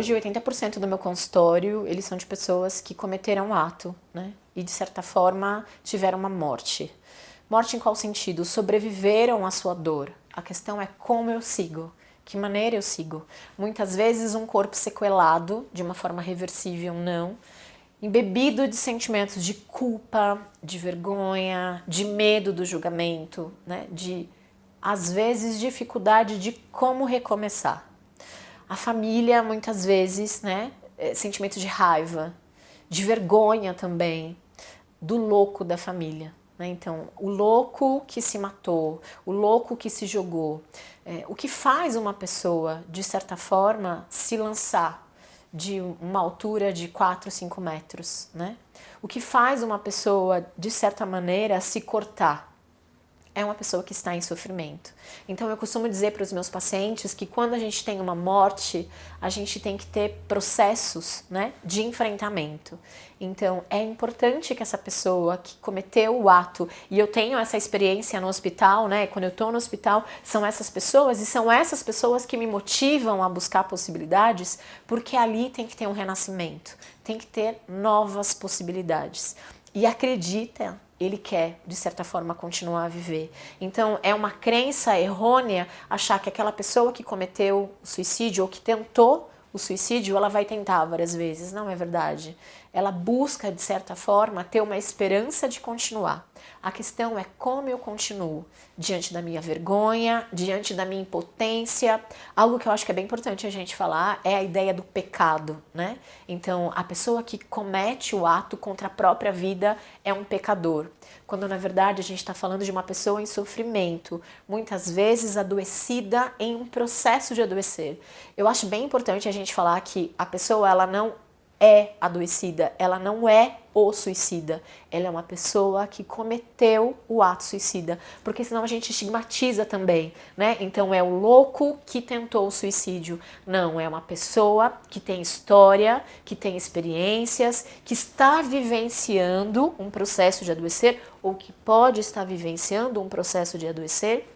hoje 80% do meu consultório, eles são de pessoas que cometeram um ato, né? E de certa forma tiveram uma morte. Morte em qual sentido? Sobreviveram à sua dor. A questão é como eu sigo, que maneira eu sigo. Muitas vezes um corpo sequelado, de uma forma reversível, não, embebido de sentimentos de culpa, de vergonha, de medo do julgamento, né? De, às vezes, dificuldade de como recomeçar. A família, muitas vezes, né? Sentimento de raiva, de vergonha também, do louco da família. Né? Então, o louco que se matou, o louco que se jogou, o que faz uma pessoa, de certa forma, se lançar de uma altura de 4, 5 metros, né? O que faz uma pessoa, de certa maneira, se cortar é uma pessoa que está em sofrimento. Então eu costumo dizer para os meus pacientes que quando a gente tem uma morte, a gente tem que ter processos, né, de enfrentamento. Então é importante que essa pessoa que cometeu o ato, e eu tenho essa experiência no hospital, né, quando eu estou no hospital, são essas pessoas, e são essas pessoas que me motivam a buscar possibilidades, porque ali tem que ter um renascimento, tem que ter novas possibilidades. E acredita, ele quer, de certa forma, continuar a viver. Então, é uma crença errônea achar que aquela pessoa que cometeu o suicídio ou que tentou o suicídio, ela vai tentar várias vezes. Não é verdade. Ela busca, de certa forma, ter uma esperança de continuar. A questão é como eu continuo diante da minha vergonha, diante da minha impotência. Algo que eu acho que é bem importante a gente falar é a ideia do pecado, né? Então, a pessoa que comete o ato contra a própria vida é um pecador. Quando, na verdade, a gente está falando de uma pessoa em sofrimento, muitas vezes adoecida em um processo de adoecer. Eu acho bem importante a gente falar que a pessoa, ela não é adoecida, ela não é o suicida, ela é uma pessoa que cometeu o ato suicida, porque senão a gente estigmatiza também, né? Então é o louco que tentou o suicídio. Não, é uma pessoa que tem história, que tem experiências, que está vivenciando um processo de adoecer ou que pode estar vivenciando um processo de adoecer,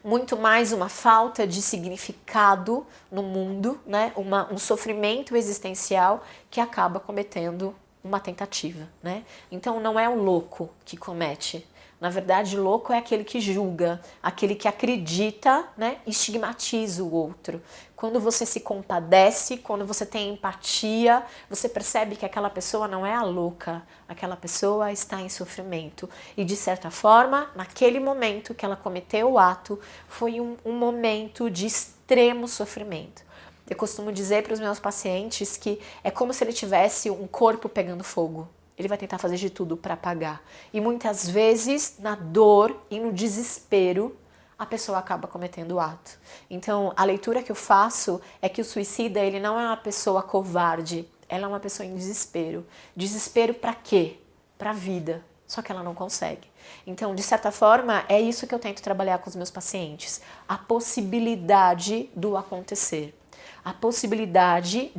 muito mais uma falta de significado no mundo, né? Um sofrimento existencial que acaba cometendo uma tentativa, né? Então não é o louco que comete. Na verdade, louco é aquele que julga, aquele que acredita, né? Estigmatiza o outro. Quando você se compadece, quando você tem empatia, você percebe que aquela pessoa não é a louca, aquela pessoa está em sofrimento. E de certa forma, naquele momento que ela cometeu o ato, foi um momento de extremo sofrimento. Eu costumo dizer para os meus pacientes que é como se ele tivesse um corpo pegando fogo. Ele vai tentar fazer de tudo para apagar. E muitas vezes, na dor e no desespero, a pessoa acaba cometendo o ato. Então, a leitura que eu faço é que o suicida, ele não é uma pessoa covarde, ela é uma pessoa em desespero. Desespero para quê? Para a vida. Só que ela não consegue. Então, de certa forma, é isso que eu tento trabalhar com os meus pacientes. A possibilidade do acontecer. A possibilidade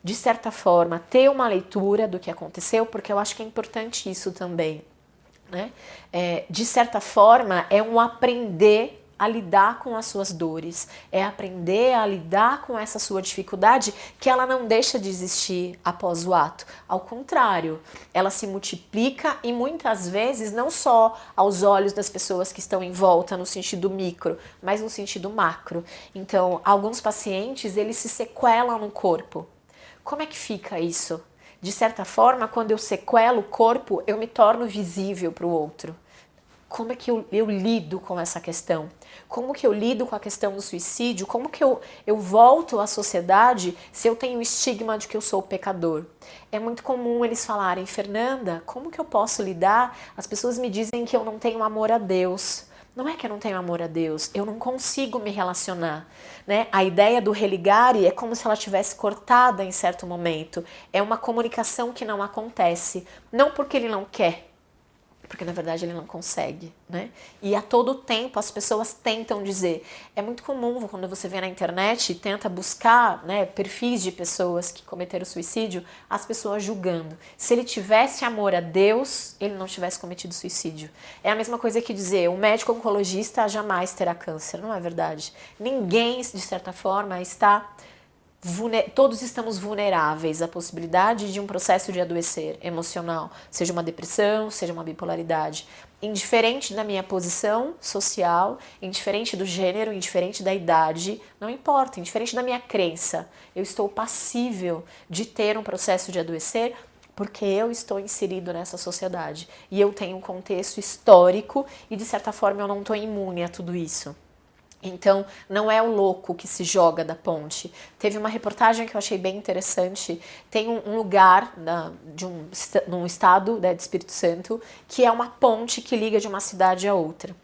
de certa forma, ter uma leitura do que aconteceu, porque eu acho que é importante isso também, né? De certa forma, é um aprender a lidar com as suas dores, é aprender a lidar com essa sua dificuldade, que ela não deixa de existir após o ato. Ao contrário, ela se multiplica e muitas vezes não só aos olhos das pessoas que estão em volta no sentido micro, mas no sentido macro. Então, alguns pacientes, eles se sequelam no corpo. Como é que fica isso? De certa forma, quando eu sequelo o corpo, eu me torno visível para o outro. Como é que eu lido com essa questão? Como que eu lido com a questão do suicídio? Como que eu volto à sociedade se eu tenho o estigma de que eu sou pecador? É muito comum eles falarem, Fernanda, como que eu posso lidar? As pessoas me dizem que eu não tenho amor a Deus. Não é que eu não tenho amor a Deus, eu não consigo me relacionar, né? A ideia do religare é como se ela tivesse cortada em certo momento. É uma comunicação que não acontece, não porque ele não quer, porque na verdade ele não consegue, né? E a todo tempo as pessoas tentam dizer. É muito comum quando você vê na internet e tenta buscar, né, perfis de pessoas que cometeram suicídio, as pessoas julgando. Se ele tivesse amor a Deus, ele não tivesse cometido suicídio. É a mesma coisa que dizer, um médico oncologista jamais terá câncer, não é verdade? Ninguém, de certa forma, está Todos estamos vulneráveis à possibilidade de um processo de adoecer emocional, seja uma depressão, seja uma bipolaridade. Indiferente da minha posição social, indiferente do gênero, indiferente da idade, não importa, indiferente da minha crença, eu estou passível de ter um processo de adoecer porque eu estou inserido nessa sociedade e eu tenho um contexto histórico e, de certa forma, eu não estou imune a tudo isso. Então, não é o louco que se joga da ponte. Teve uma reportagem que eu achei bem interessante. Tem um lugar num estado, né, de Espírito Santo, que é uma ponte que liga de uma cidade a outra.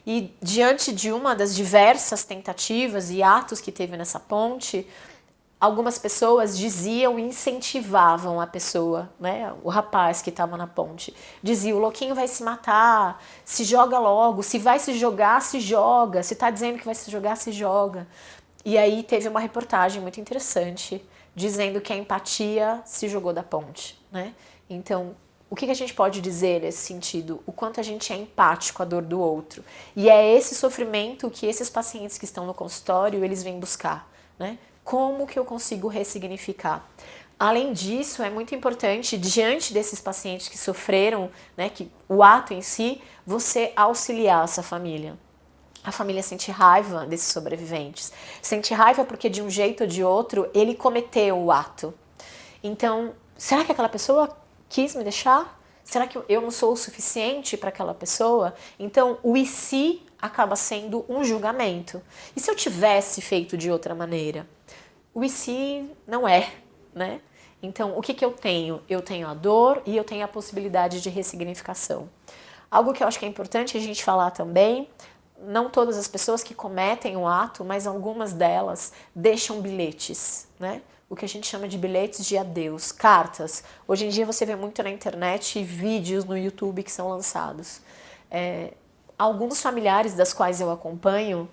E diante de uma das diversas tentativas e atos que teve nessa ponte, algumas pessoas diziam e incentivavam a pessoa, né, o rapaz que estava na ponte. Dizia, o louquinho vai se matar, se joga logo, se vai se jogar, se joga, se está dizendo que vai se jogar, se joga. E aí teve uma reportagem muito interessante, dizendo que a empatia se jogou da ponte, né? Então, o que a gente pode dizer nesse sentido? O quanto a gente é empático à dor do outro. E é esse sofrimento que esses pacientes que estão no consultório, eles vêm buscar, né? Como que eu consigo ressignificar? Além disso, é muito importante, diante desses pacientes que sofreram, né, que o ato em si, você auxiliar essa família. A família sente raiva desses sobreviventes. Sente raiva porque, de um jeito ou de outro, ele cometeu o ato. Então, será que aquela pessoa quis me deixar? Será que eu não sou o suficiente para aquela pessoa? Então, o e se acaba sendo um julgamento. E se eu tivesse feito de outra maneira? O e se não é, né? Então, o que eu tenho? Eu tenho a dor e eu tenho a possibilidade de ressignificação. Algo que eu acho que é importante a gente falar também, não todas as pessoas que cometem o ato, mas algumas delas deixam bilhetes, né? O que a gente chama de bilhetes de adeus, cartas. Hoje em dia você vê muito na internet vídeos no YouTube que são lançados. Alguns familiares das quais eu acompanho,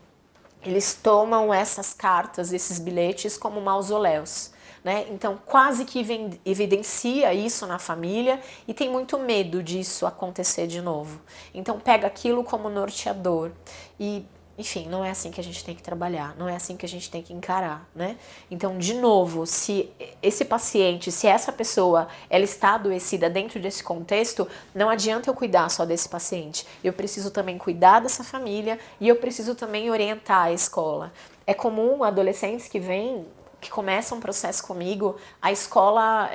eles tomam essas cartas, esses bilhetes como mausoléus, né? Então quase que evidencia isso na família e tem muito medo disso acontecer de novo. Então pega aquilo como norteador e, enfim, não é assim que a gente tem que trabalhar, não é assim que a gente tem que encarar, né? Então, de novo, se esse paciente, se essa pessoa, ela está adoecida dentro desse contexto, não adianta eu cuidar só desse paciente. Eu preciso também cuidar dessa família e eu preciso também orientar a escola. É comum adolescentes que começam um processo comigo, a escola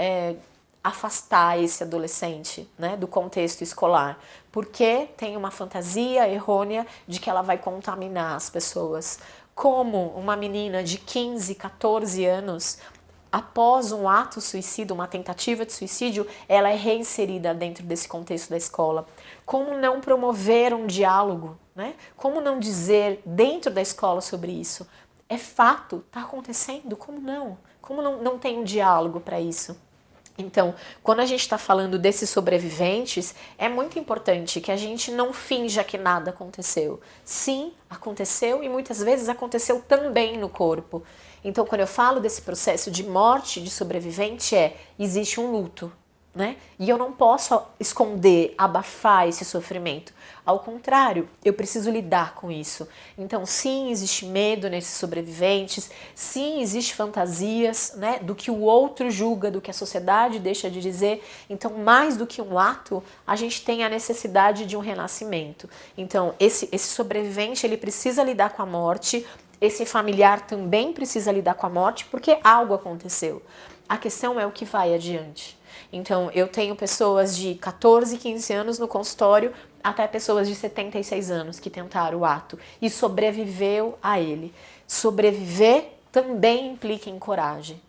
afastar esse adolescente, né, do contexto escolar, porque tem uma fantasia errônea de que ela vai contaminar as pessoas. Como uma menina de 15, 14 anos, após um ato suicida, uma tentativa de suicídio, ela é reinserida dentro desse contexto da escola. Como não promover um diálogo, né? Como não dizer dentro da escola sobre isso? É fato, está acontecendo, como não? Como não tem um diálogo para isso? Então, quando a gente está falando desses sobreviventes, é muito importante que a gente não finja que nada aconteceu. Sim, aconteceu e muitas vezes aconteceu também no corpo. Então, quando eu falo desse processo de morte de sobrevivente, existe um luto, né? E eu não posso esconder, abafar esse sofrimento. Ao contrário, eu preciso lidar com isso. Então, sim, existe medo nesses sobreviventes, sim, existe fantasias, né, do que o outro julga, do que a sociedade deixa de dizer. Então, mais do que um ato, a gente tem a necessidade de um renascimento. Então, esse sobrevivente, ele precisa lidar com a morte, esse familiar também precisa lidar com a morte, porque algo aconteceu. A questão é o que vai adiante. Então, eu tenho pessoas de 14, 15 anos no consultório, até pessoas de 76 anos que tentaram o ato e sobreviveu a ele. Sobreviver também implica em coragem.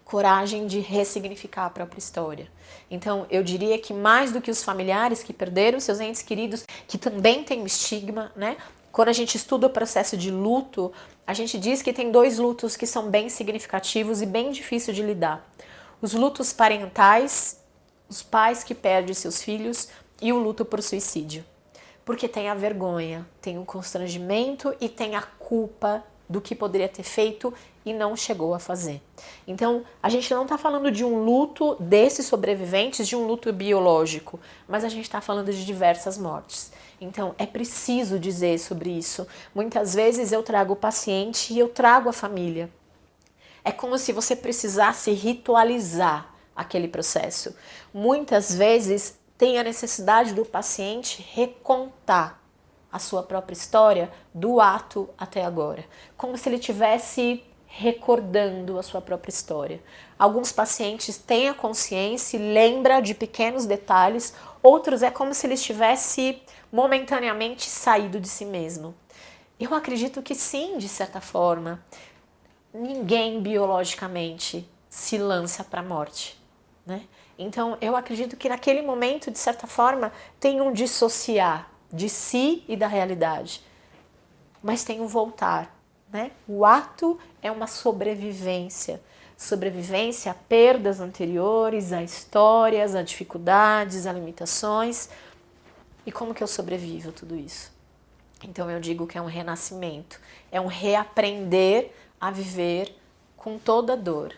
Coragem de ressignificar a própria história. Então, eu diria que mais do que os familiares que perderam seus entes queridos, que também tem um estigma, né? Quando a gente estuda o processo de luto, a gente diz que tem 2 lutos que são bem significativos e bem difíceis de lidar. Os lutos parentais, os pais que perdem seus filhos, e o luto por suicídio. Porque tem a vergonha, tem o constrangimento e tem a culpa do que poderia ter feito e não chegou a fazer. Então, a gente não está falando de um luto desses sobreviventes, de um luto biológico, mas a gente está falando de diversas mortes. Então, é preciso dizer sobre isso. Muitas vezes eu trago o paciente e eu trago a família. É como se você precisasse ritualizar aquele processo. Muitas vezes tem a necessidade do paciente recontar a sua própria história do ato até agora, como se ele tivesse recordando a sua própria história. Alguns pacientes têm a consciência e lembram de pequenos detalhes, outros é como se ele estivesse momentaneamente saído de si mesmo. Eu acredito que sim, de certa forma. Ninguém biologicamente se lança para a morte, né? Então, eu acredito que naquele momento, de certa forma, tem um dissociar de si e da realidade, mas tem um voltar, né? O ato é uma sobrevivência, sobrevivência a perdas anteriores, a histórias, a dificuldades, a limitações. E como que eu sobrevivo a tudo isso? Então eu digo que é um renascimento, é um reaprender a viver com toda a dor.